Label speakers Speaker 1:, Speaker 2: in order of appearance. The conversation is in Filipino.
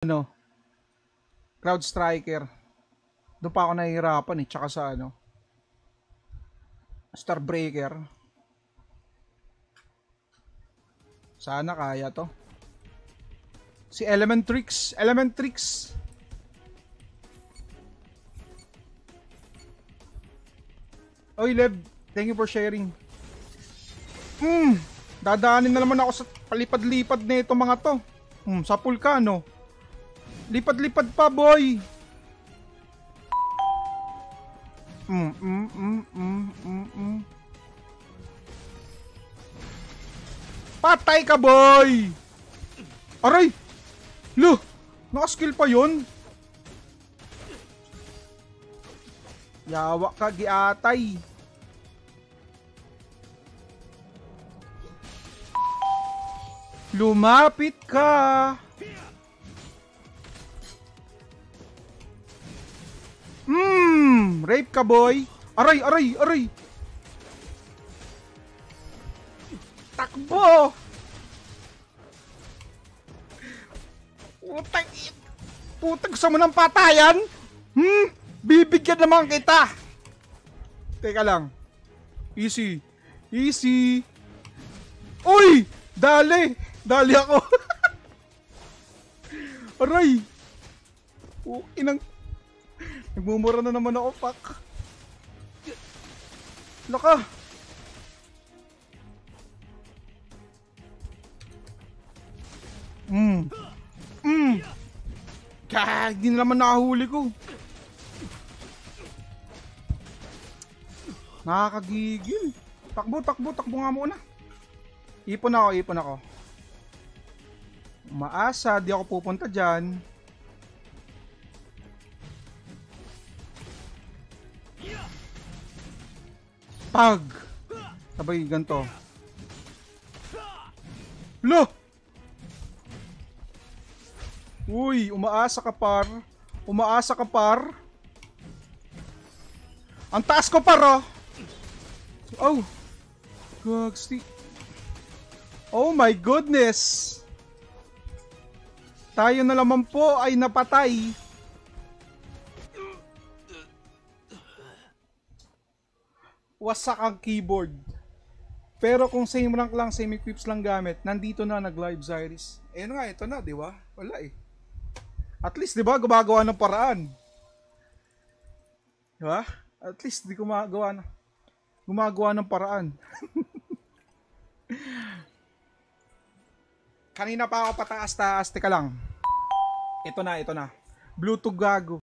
Speaker 1: ano, Crowd Striker. Doon pa ako nahihirapan eh, tsaka sa ano, Starbreaker. Sana kaya to. Si Elementrix. Elementrix. Oy, Leb. Thank you for sharing. Dadaanin na naman ako sa palipad-lipad na ito mga to. Sa pulkano. Lipad-lipad pa, boy. Patay ka, boy. Aray. Lo. Naka-skill pa yun. Yawa ka, giatay. Lumapit ka. Rape ka, boy. Aray, aray, aray. Takbo. Putang. Putang, gusto mo ng patayan? Bibigyan naman kita. Teka lang. Easy. Easy. Uy! Dali. Dali ako. Aray. Inang. Nagmumura na naman ako, fuck. Laka. Hindi na naman nakahuli ko. Nakakagigil. Takbo, takbo, takbo nga muna. Ipon ako, ipon ako. Umaasa, di ako pupunta dyan. Pag! Sabay, ganito. Lo! Uy, umaasa ka par. Umaasa ka par. Ang taas ko par, oh! Oh! Gagsti. Oh my goodness! Tayo na naman po ay napatay. Wasak ang keyboard. Pero kung same rank lang, same equips lang gamit, nandito na nag-live Zyrus. Eh nga, ito na, di ba? Wala eh. At least, di ba, gumagawa ng paraan. Di ba? At least, di gumagawa ng paraan. Kanina pa ako pataas-taas. Teka lang. Ito na, ito na. Bluetooth gago.